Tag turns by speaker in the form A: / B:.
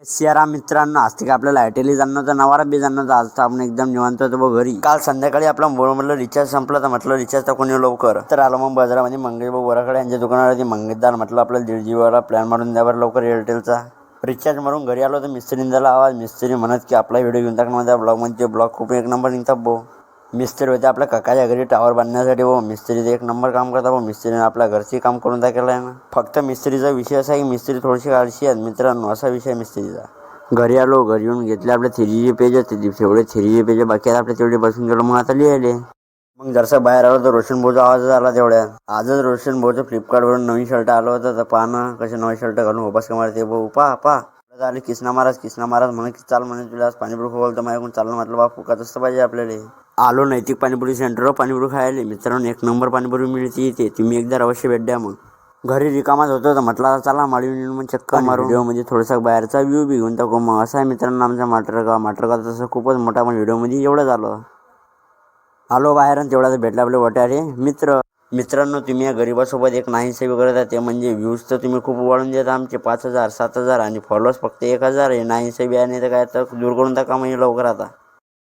A: शेरा मित्रांनो, आज का आपल्याला एअरटेल जाणं होतं, नवारा बी जाणं होतं. आज तर आपण एकदम निवांत होतो बघ घरी. काल संध्याकाळी आपला मोबाईलमधलं रिचार्ज संपला तर म्हटलं रिचार्ज तर कोणी लवकर. तर आलो मग बाजारामध्ये मंगेश भाऊ वराकडे यांच्या दुकानावरती. मंगेशदार म्हटलं आपल्याला 1.5 GB वाला प्लॅन मारून द्यावर लवकर एअरटेलचा. रिचार्ज मारून घरी आलो तर मिस्त्रीने झाला आवाज. मिस्त्री म्हणत की आपला व्हिडिओ घेऊन टाकणार ब्लॉगमध्ये. ब्लॉग खूप एक नंबर निघतात भाऊ. मिस्त्री होते आपल्या काकाच्या घरी टावर बांधण्यासाठी भाऊ. मिस्त्रीचं एक नंबर काम करता भाऊ. मिस्त्रीने आपल्या घरची काम करून टाकलेलं आहे ना. फक्त मिस्त्रीचा विषय असा आहे की मिस्त्री थोडीशी आळशी आहेत मित्रांनो, असा विषय मिस्त्रीचा. घरी आलो, घरी येऊन घेतले आपले 3G पेज होते, तेवढे 3G पेज बाकी आहेत आपले, तेवढे बसून गेलो. मग आता लिहिले. मग जरसा बाहेर आलो तर रोशन भाऊचा आवाज आला तेवढ्यात. आजच रोशन भाऊचं फ्लिपकार्टवरून नवीन शर्ट आलं होतं. तर पाहणं कसे नवे शर्ट घालून उपास मारते भाऊ. पा झाले किसना महाराज म्हणे की चाल म्हणे तुला आज पाणीपुरी खाऊ तर माझ्याकडून चाललं. म्हटलं बा फुकाच असतं पाहिजे आपल्याला. आलो नैतिक पाणीपुरी सेंटरवर पाणीपुरी खायला. मित्रांनो एक नंबर पाणीपुरी मिळते इथे, तुम्ही एकदा अवश्य भेट द्या. मग घरी रिकामाच होतो तर म्हटलं चला माळीवर मग चक्कर मारू. व्हिडिओ म्हणजे थोडासा बाहेरचा व्ह्यू बी घेऊन टाकू. मग असं आहे मित्रांनो आमचा माटरगाव तसं खूपच मोठा, पण व्हिडिओमध्ये एवढं झालं. आलो बाहेर आणि तेवढा भेटला आपले वटारे मित्रांनो तुम्ही या गरिबासोबत एक नाहीसे वगैरे ते म्हणजे व्ह्यूज तर तुम्ही खूप वाढून देता आमचे 5,000 7,000 आणि फॉलोअर्स फक्त 1,000 आहे. नाहीसे बी आणि तर काय तर दूर करून टाका म्हणजे लवकर आता.